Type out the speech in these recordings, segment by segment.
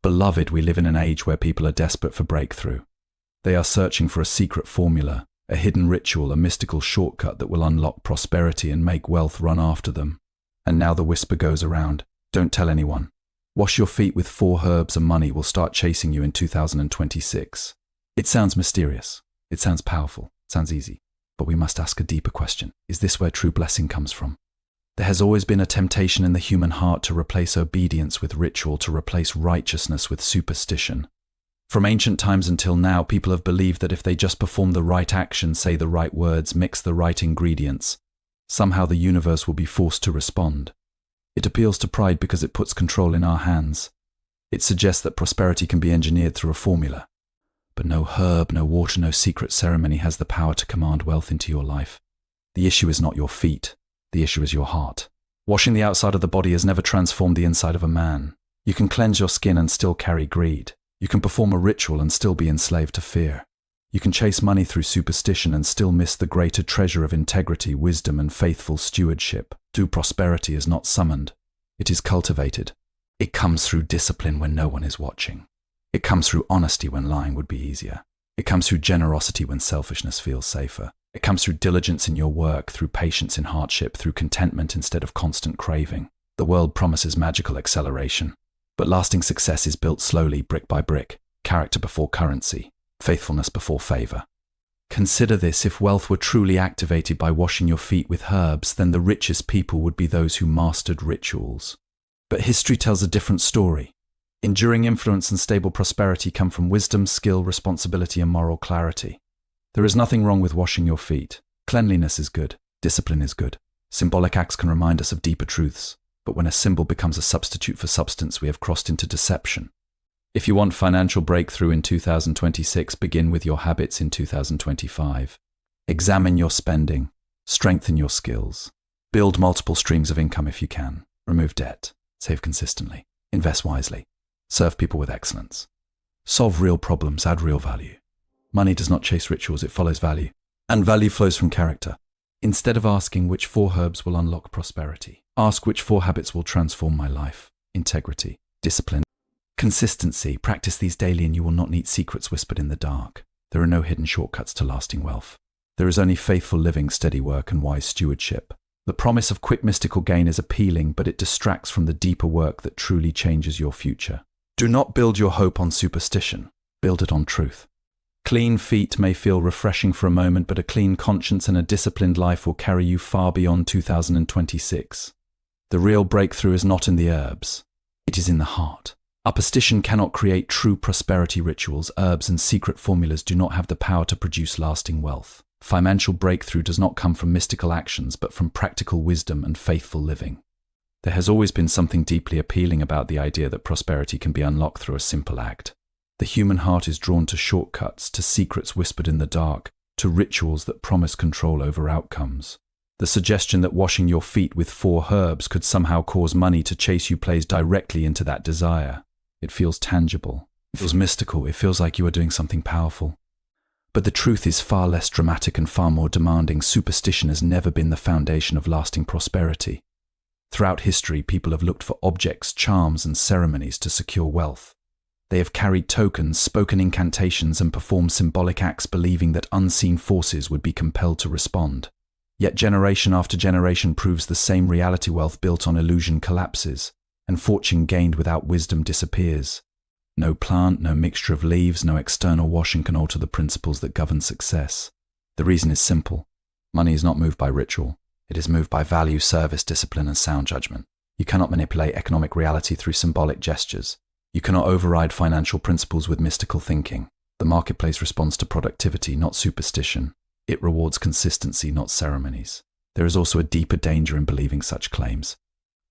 Beloved, we live in an age where people are desperate for breakthrough. They are searching for a secret formula, a hidden ritual, a mystical shortcut that will unlock prosperity and make wealth run after them. And now the whisper goes around, don't tell anyone. Wash your feet with 4 herbs and money will start chasing you in 2026. It sounds mysterious. It sounds powerful. It sounds easy. But we must ask a deeper question. Is this where true blessing comes from? There has always been a temptation in the human heart to replace obedience with ritual, to replace righteousness with superstition. From ancient times until now, people have believed that if they just perform the right action, say the right words, mix the right ingredients, somehow the universe will be forced to respond. It appeals to pride because it puts control in our hands. It suggests that prosperity can be engineered through a formula. But no herb, no water, no secret ceremony has the power to command wealth into your life. The issue is not your feet. The issue is your heart. Washing the outside of the body has never transformed the inside of a man. You can cleanse your skin and still carry greed. You can perform a ritual and still be enslaved to fear. You can chase money through superstition and still miss the greater treasure of integrity, wisdom, and faithful stewardship. True prosperity is not summoned. It is cultivated. It comes through discipline when no one is watching. It comes through honesty when lying would be easier. It comes through generosity when selfishness feels safer. It comes through diligence in your work, through patience in hardship, through contentment instead of constant craving. The world promises magical acceleration, but lasting success is built slowly, brick by brick, character before currency, faithfulness before favor. Consider this: if wealth were truly activated by washing your feet with herbs, then the richest people would be those who mastered rituals. But history tells a different story. Enduring influence and stable prosperity come from wisdom, skill, responsibility, and moral clarity. There is nothing wrong with washing your feet. Cleanliness is good. Discipline is good. Symbolic acts can remind us of deeper truths. But when a symbol becomes a substitute for substance, we have crossed into deception. If you want financial breakthrough in 2026, begin with your habits in 2025. Examine your spending. Strengthen your skills. Build multiple streams of income if you can. Remove debt. Save consistently. Invest wisely. Serve people with excellence. Solve real problems. Add real value. Money does not chase rituals, it follows value. And value flows from character. Instead of asking which 4 herbs will unlock prosperity, ask which 4 habits will transform my life. Integrity, discipline, consistency. Practice these daily and you will not need secrets whispered in the dark. There are no hidden shortcuts to lasting wealth. There is only faithful living, steady work, and wise stewardship. The promise of quick mystical gain is appealing, but it distracts from the deeper work that truly changes your future. Do not build your hope on superstition. Build it on truth. Clean feet may feel refreshing for a moment, but a clean conscience and a disciplined life will carry you far beyond 2026. The real breakthrough is not in the herbs. It is in the heart. Superstition cannot create true prosperity rituals. Herbs and secret formulas do not have the power to produce lasting wealth. Financial breakthrough does not come from mystical actions, but from practical wisdom and faithful living. There has always been something deeply appealing about the idea that prosperity can be unlocked through a simple act. The human heart is drawn to shortcuts, to secrets whispered in the dark, to rituals that promise control over outcomes. The suggestion that washing your feet with 4 herbs could somehow cause money to chase you plays directly into that desire. It feels tangible. It feels mystical. It feels like you are doing something powerful. But the truth is far less dramatic and far more demanding. Superstition has never been the foundation of lasting prosperity. Throughout history, people have looked for objects, charms, and ceremonies to secure wealth. They have carried tokens, spoken incantations, and performed symbolic acts believing that unseen forces would be compelled to respond. Yet generation after generation proves the same reality: wealth built on illusion collapses, and fortune gained without wisdom disappears. No plant, no mixture of leaves, no external washing can alter the principles that govern success. The reason is simple. Money is not moved by ritual. It is moved by value, service, discipline, and sound judgment. You cannot manipulate economic reality through symbolic gestures. You cannot override financial principles with mystical thinking. The marketplace responds to productivity, not superstition. It rewards consistency, not ceremonies. There is also a deeper danger in believing such claims.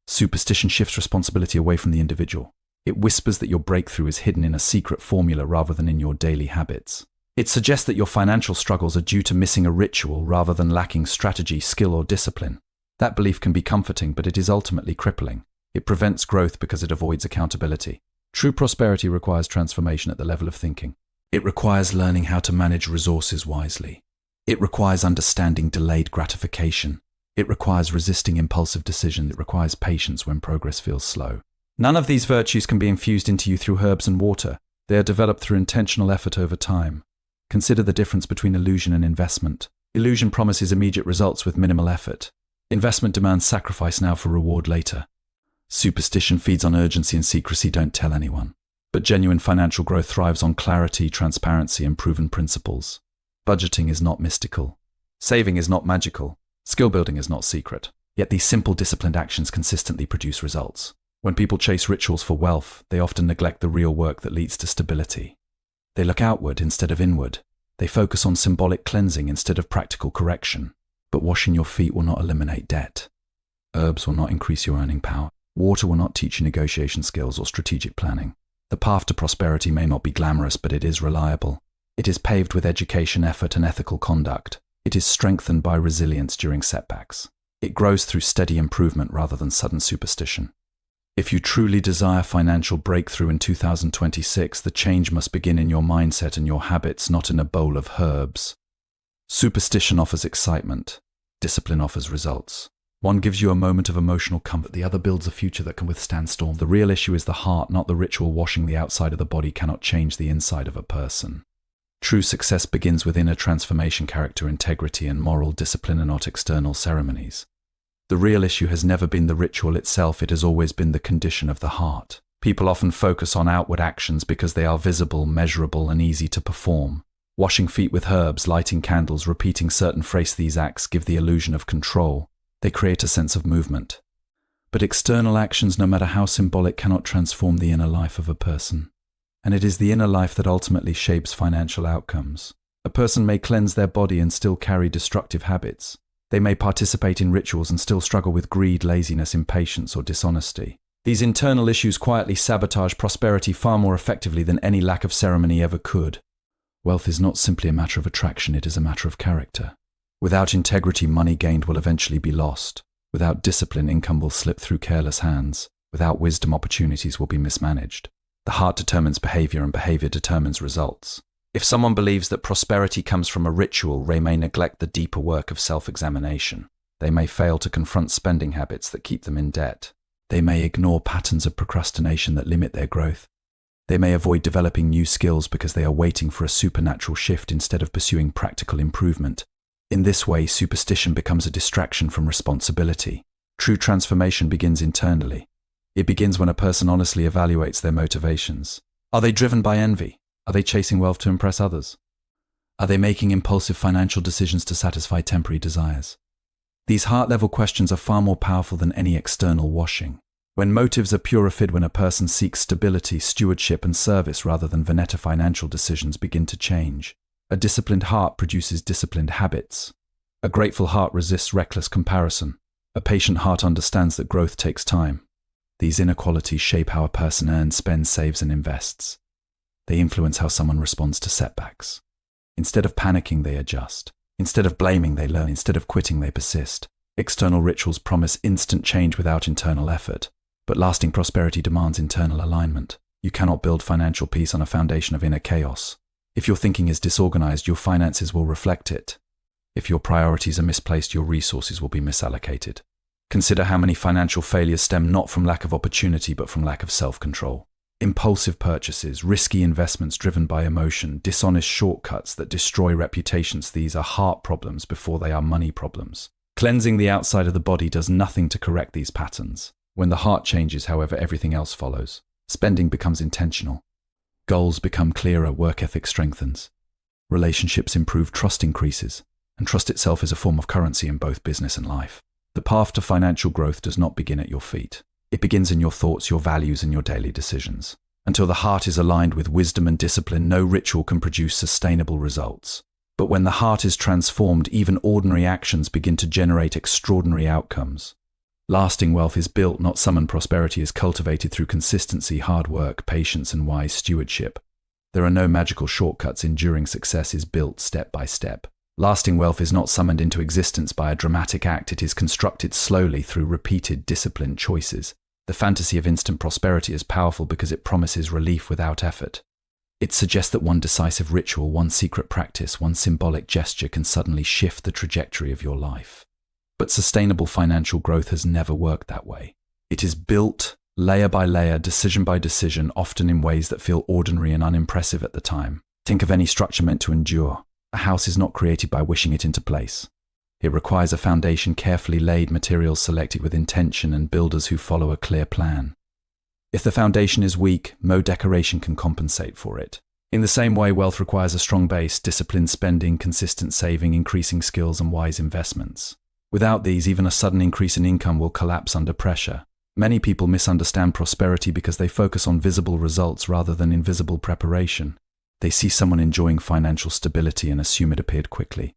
Superstition shifts responsibility away from the individual. It whispers that your breakthrough is hidden in a secret formula rather than in your daily habits. It suggests that your financial struggles are due to missing a ritual rather than lacking strategy, skill, or discipline. That belief can be comforting, but it is ultimately crippling. It prevents growth because it avoids accountability. True prosperity requires transformation at the level of thinking. It requires learning how to manage resources wisely. It requires understanding delayed gratification. It requires resisting impulsive decision. It requires patience when progress feels slow. None of these virtues can be infused into you through herbs and water. They are developed through intentional effort over time. Consider the difference between illusion and investment. Illusion promises immediate results with minimal effort. Investment demands sacrifice now for reward later. Superstition feeds on urgency and secrecy. Don't tell anyone. But genuine financial growth thrives on clarity, transparency, and proven principles. Budgeting is not mystical. Saving is not magical. Skill building is not secret. Yet these simple, disciplined actions consistently produce results. When people chase rituals for wealth, they often neglect the real work that leads to stability. They look outward instead of inward. They focus on symbolic cleansing instead of practical correction. But washing your feet will not eliminate debt. Herbs will not increase your earning power. Water will not teach you negotiation skills or strategic planning. The path to prosperity may not be glamorous, but it is reliable. It is paved with education, effort, and ethical conduct. It is strengthened by resilience during setbacks. It grows through steady improvement rather than sudden superstition. If you truly desire financial breakthrough in 2026, the change must begin in your mindset and your habits, not in a bowl of herbs. Superstition offers excitement. Discipline offers results. One gives you a moment of emotional comfort, the other builds a future that can withstand storm. The real issue is the heart, not the ritual. Washing the outside of the body cannot change the inside of a person. True success begins with inner transformation, character, integrity, and moral discipline, and not external ceremonies. The real issue has never been the ritual itself, it has always been the condition of the heart. People often focus on outward actions because they are visible, measurable, and easy to perform. Washing feet with herbs, lighting candles, repeating certain phrases, these acts give the illusion of control. They create a sense of movement. But external actions, no matter how symbolic, cannot transform the inner life of a person. And it is the inner life that ultimately shapes financial outcomes. A person may cleanse their body and still carry destructive habits. They may participate in rituals and still struggle with greed, laziness, impatience, or dishonesty. These internal issues quietly sabotage prosperity far more effectively than any lack of ceremony ever could. Wealth is not simply a matter of attraction, it is a matter of character. Without integrity, money gained will eventually be lost. Without discipline, income will slip through careless hands. Without wisdom, opportunities will be mismanaged. The heart determines behavior, and behavior determines results. If someone believes that prosperity comes from a ritual, they may neglect the deeper work of self-examination. They may fail to confront spending habits that keep them in debt. They may ignore patterns of procrastination that limit their growth. They may avoid developing new skills because they are waiting for a supernatural shift instead of pursuing practical improvement. In this way, superstition becomes a distraction from responsibility. True transformation begins internally. It begins when a person honestly evaluates their motivations. Are they driven by envy? Are they chasing wealth to impress others? Are they making impulsive financial decisions to satisfy temporary desires? These heart-level questions are far more powerful than any external washing. When motives are purified, when a person seeks stability, stewardship, and service rather than vanity, financial decisions begin to change. A disciplined heart produces disciplined habits. A grateful heart resists reckless comparison. A patient heart understands that growth takes time. These inequalities shape how a person earns, spends, saves, and invests. They influence how someone responds to setbacks. Instead of panicking, they adjust. Instead of blaming, they learn. Instead of quitting, they persist. External rituals promise instant change without internal effort. But lasting prosperity demands internal alignment. You cannot build financial peace on a foundation of inner chaos. If your thinking is disorganized, your finances will reflect it. If your priorities are misplaced, your resources will be misallocated. Consider how many financial failures stem not from lack of opportunity but from lack of self-control. Impulsive purchases, risky investments driven by emotion, dishonest shortcuts that destroy reputations, these are heart problems before they are money problems. Cleansing the outside of the body does nothing to correct these patterns. When the heart changes, however, everything else follows. Spending becomes intentional. Goals become clearer, work ethic strengthens. Relationships improve, trust increases. And trust itself is a form of currency in both business and life. The path to financial growth does not begin at your feet. It begins in your thoughts, your values, and your daily decisions. Until the heart is aligned with wisdom and discipline, no ritual can produce sustainable results. But when the heart is transformed, even ordinary actions begin to generate extraordinary outcomes. Lasting wealth is built, not summoned. Prosperity is cultivated through consistency, hard work, patience, and wise stewardship. There are no magical shortcuts. Enduring success is built step by step. Lasting wealth is not summoned into existence by a dramatic act. It is constructed slowly through repeated, disciplined choices. The fantasy of instant prosperity is powerful because it promises relief without effort. It suggests that one decisive ritual, one secret practice, one symbolic gesture can suddenly shift the trajectory of your life. But sustainable financial growth has never worked that way. It is built layer by layer, decision by decision, often in ways that feel ordinary and unimpressive at the time. Think of any structure meant to endure. A house is not created by wishing it into place. It requires a foundation carefully laid, materials selected with intention, and builders who follow a clear plan. If the foundation is weak, no decoration can compensate for it. In the same way, wealth requires a strong base, disciplined spending, consistent saving, increasing skills, and wise investments. Without these, even a sudden increase in income will collapse under pressure. Many people misunderstand prosperity because they focus on visible results rather than invisible preparation. They see someone enjoying financial stability and assume it appeared quickly.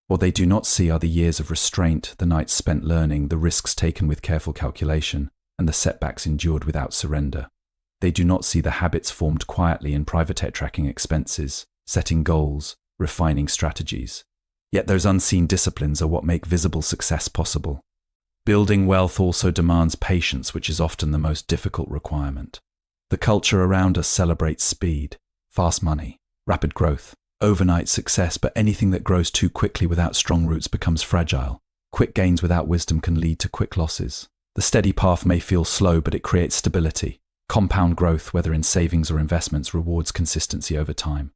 What they do not see are the years of restraint, the nights spent learning, the risks taken with careful calculation, and the setbacks endured without surrender. They do not see the habits formed quietly in private tracking expenses, setting goals, refining strategies. Yet those unseen disciplines are what make visible success possible. Building wealth also demands patience, which is often the most difficult requirement. The culture around us celebrates speed, fast money, rapid growth, overnight success, but anything that grows too quickly without strong roots becomes fragile. Quick gains without wisdom can lead to quick losses. The steady path may feel slow, but it creates stability. Compound growth, whether in savings or investments, rewards consistency over time.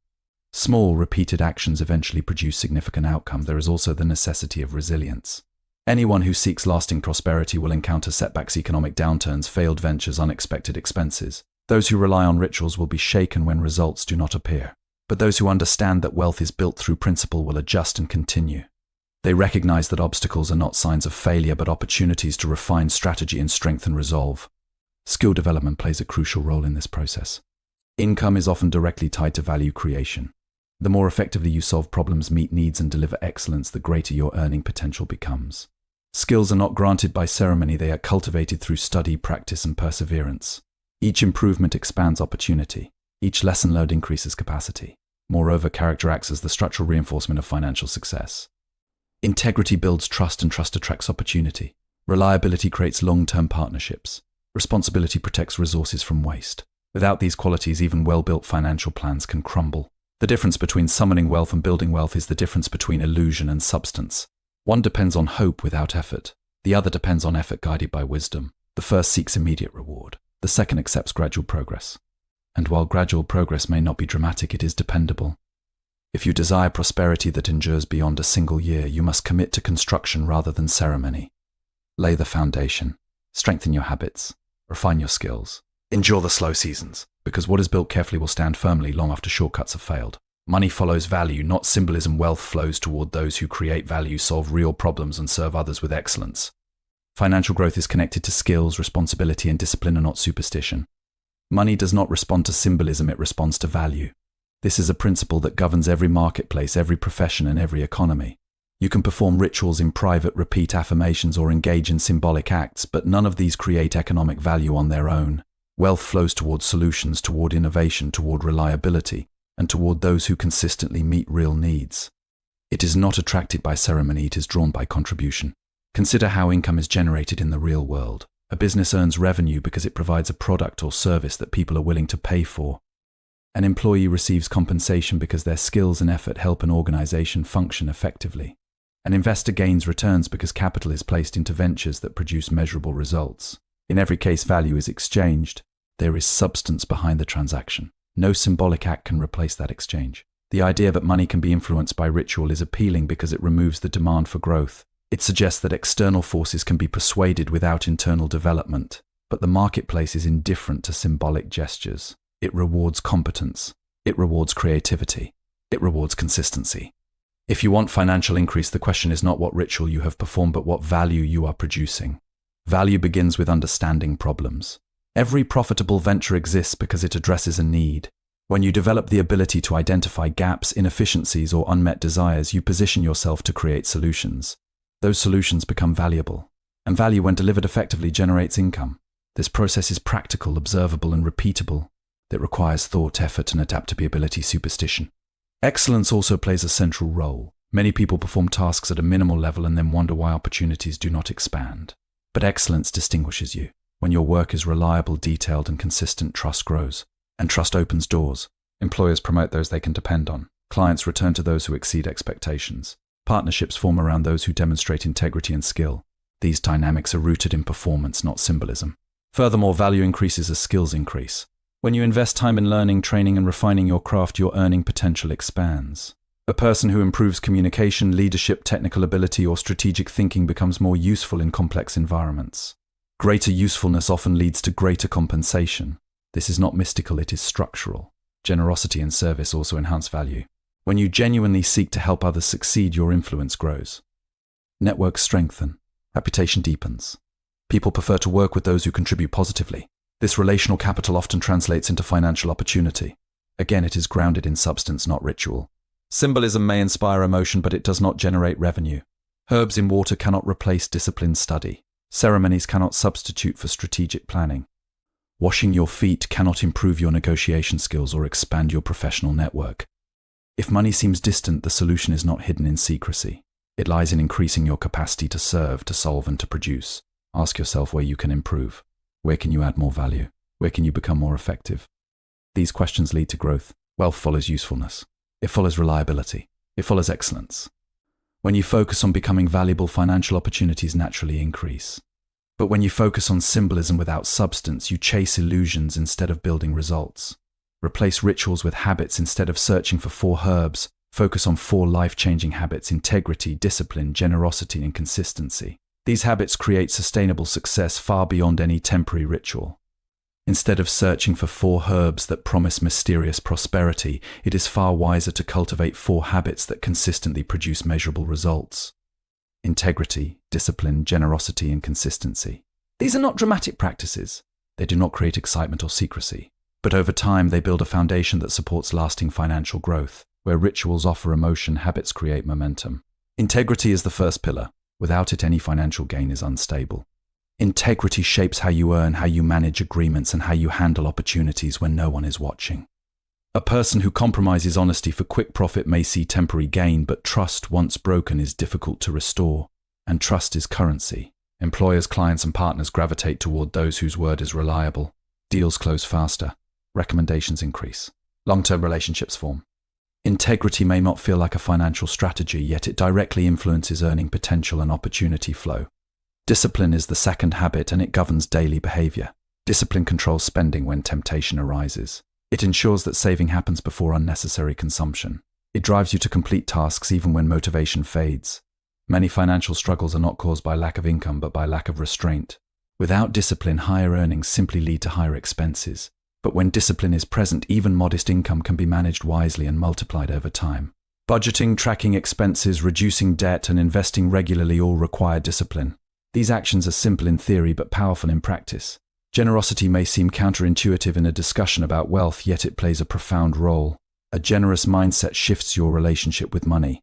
Small, repeated actions eventually produce significant outcome. There is also the necessity of resilience. Anyone who seeks lasting prosperity will encounter setbacks, economic downturns, failed ventures, unexpected expenses. Those who rely on rituals will be shaken when results do not appear. But those who understand that wealth is built through principle will adjust and continue. They recognize that obstacles are not signs of failure, but opportunities to refine strategy and strengthen resolve. Skill development plays a crucial role in this process. Income is often directly tied to value creation. The more effectively you solve problems, meet needs, and deliver excellence, the greater your earning potential becomes. Skills are not granted by ceremony, they are cultivated through study, practice, and perseverance. Each improvement expands opportunity. Each lesson learned increases capacity. Moreover, character acts as the structural reinforcement of financial success. Integrity builds trust, and trust attracts opportunity. Reliability creates long-term partnerships. Responsibility protects resources from waste. Without these qualities, even well-built financial plans can crumble. The difference between summoning wealth and building wealth is the difference between illusion and substance. One depends on hope without effort. The other depends on effort guided by wisdom. The first seeks immediate reward. The second accepts gradual progress. And while gradual progress may not be dramatic, it is dependable. If you desire prosperity that endures beyond a single year, you must commit to construction rather than ceremony. Lay the foundation. Strengthen your habits. Refine your skills. Endure the slow seasons, because what is built carefully will stand firmly long after shortcuts have failed. Money follows value, not symbolism. Wealth flows toward those who create value, solve real problems, and serve others with excellence. Financial growth is connected to skills, responsibility, and discipline, and not superstition. Money does not respond to symbolism, it responds to value. This is a principle that governs every marketplace, every profession, and every economy. You can perform rituals in private, repeat affirmations, or engage in symbolic acts, but none of these create economic value on their own. Wealth flows toward solutions, toward innovation, toward reliability, and toward those who consistently meet real needs. It is not attracted by ceremony, it is drawn by contribution. Consider how income is generated in the real world. A business earns revenue because it provides a product or service that people are willing to pay for. An employee receives compensation because their skills and effort help an organization function effectively. An investor gains returns because capital is placed into ventures that produce measurable results. In every case, value is exchanged. There is substance behind the transaction. No symbolic act can replace that exchange. The idea that money can be influenced by ritual is appealing because it removes the demand for growth. It suggests that external forces can be persuaded without internal development. But the marketplace is indifferent to symbolic gestures. It rewards competence. It rewards creativity. It rewards consistency. If you want financial increase, the question is not what ritual you have performed, but what value you are producing. Value begins with understanding problems. Every profitable venture exists because it addresses a need. When you develop the ability to identify gaps, inefficiencies, or unmet desires, you position yourself to create solutions. Those solutions become valuable, and value, when delivered effectively, generates income. This process is practical, observable, and repeatable. It requires thought, effort, and adaptability. Superstition. Excellence also plays a central role. Many people perform tasks at a minimal level and then wonder why opportunities do not expand. But excellence distinguishes you. When your work is reliable, detailed, and consistent, trust grows. And trust opens doors. Employers promote those they can depend on. Clients return to those who exceed expectations. Partnerships form around those who demonstrate integrity and skill. These dynamics are rooted in performance, not symbolism. Furthermore, value increases as skills increase. When you invest time in learning, training, and refining your craft, your earning potential expands. A person who improves communication, leadership, technical ability, or strategic thinking becomes more useful in complex environments. Greater usefulness often leads to greater compensation. This is not mystical, it is structural. Generosity and service also enhance value. When you genuinely seek to help others succeed, your influence grows. Networks strengthen. Reputation deepens. People prefer to work with those who contribute positively. This relational capital often translates into financial opportunity. Again, it is grounded in substance, not ritual. Symbolism may inspire emotion, but it does not generate revenue. Herbs in water cannot replace disciplined study. Ceremonies cannot substitute for strategic planning. Washing your feet cannot improve your negotiation skills or expand your professional network. If money seems distant, the solution is not hidden in secrecy. It lies in increasing your capacity to serve, to solve, and to produce. Ask yourself where you can improve. Where can you add more value? Where can you become more effective? These questions lead to growth. Wealth follows usefulness. It follows reliability. It follows excellence. When you focus on becoming valuable, financial opportunities naturally increase. But when you focus on symbolism without substance, you chase illusions instead of building results. Replace rituals with habits instead of searching for 4 herbs. Focus on 4 life-changing habits: integrity, discipline, generosity, and consistency. These habits create sustainable success far beyond any temporary ritual. Instead of searching for 4 herbs that promise mysterious prosperity, it is far wiser to cultivate 4 habits that consistently produce measurable results. Integrity, discipline, generosity, and consistency. These are not dramatic practices. They do not create excitement or secrecy. But over time, they build a foundation that supports lasting financial growth. Where rituals offer emotion, habits create momentum. Integrity is the first pillar. Without it, any financial gain is unstable. Integrity shapes how you earn, how you manage agreements, and how you handle opportunities when no one is watching. A person who compromises honesty for quick profit may see temporary gain, but trust, once broken, is difficult to restore. And trust is currency. Employers, clients, and partners gravitate toward those whose word is reliable. Deals close faster. Recommendations increase. Long-term relationships form. Integrity may not feel like a financial strategy, yet it directly influences earning potential and opportunity flow. Discipline is the second habit, and it governs daily behavior. Discipline controls spending when temptation arises. It ensures that saving happens before unnecessary consumption. It drives you to complete tasks even when motivation fades. Many financial struggles are not caused by lack of income, but by lack of restraint. Without discipline, higher earnings simply lead to higher expenses. But when discipline is present, even modest income can be managed wisely and multiplied over time. Budgeting, tracking expenses, reducing debt, and investing regularly all require discipline. These actions are simple in theory but powerful in practice. Generosity may seem counterintuitive in a discussion about wealth, yet it plays a profound role. A generous mindset shifts your relationship with money.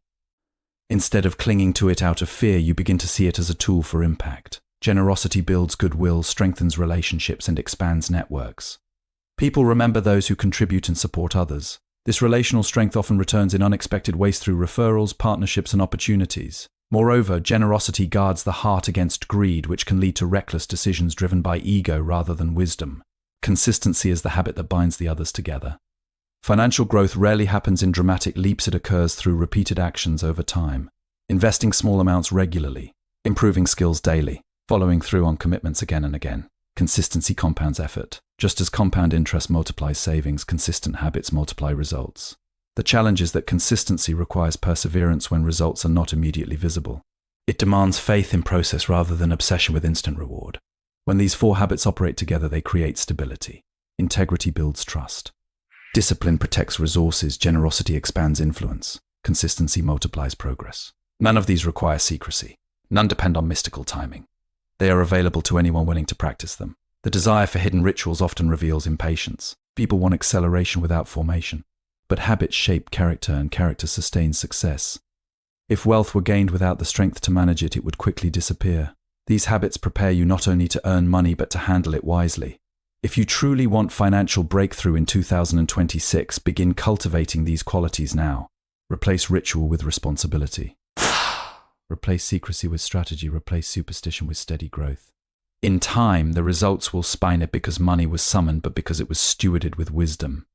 Instead of clinging to it out of fear, you begin to see it as a tool for impact. Generosity builds goodwill, strengthens relationships, and expands networks. People remember those who contribute and support others. This relational strength often returns in unexpected ways through referrals, partnerships, and opportunities. Moreover, generosity guards the heart against greed, which can lead to reckless decisions driven by ego rather than wisdom. Consistency is the habit that binds the others together. Financial growth rarely happens in dramatic leaps, it occurs through repeated actions over time. Investing small amounts regularly, improving skills daily, following through on commitments again and again. Consistency compounds effort. Just as compound interest multiplies savings, consistent habits multiply results. The challenge is that consistency requires perseverance when results are not immediately visible. It demands faith in process rather than obsession with instant reward. When these 4 habits operate together, they create stability. Integrity builds trust. Discipline protects resources, generosity expands influence, consistency multiplies progress. None of these require secrecy. None depend on mystical timing. They are available to anyone willing to practice them. The desire for hidden rituals often reveals impatience. People want acceleration without formation. But habits shape character, and character sustains success. If wealth were gained without the strength to manage it, it would quickly disappear. These habits prepare you not only to earn money, but to handle it wisely. If you truly want financial breakthrough in 2026, begin cultivating these qualities now. Replace ritual with responsibility. Replace secrecy with strategy. Replace superstition with steady growth. In time, the results will spine it because money was summoned, but because it was stewarded with wisdom.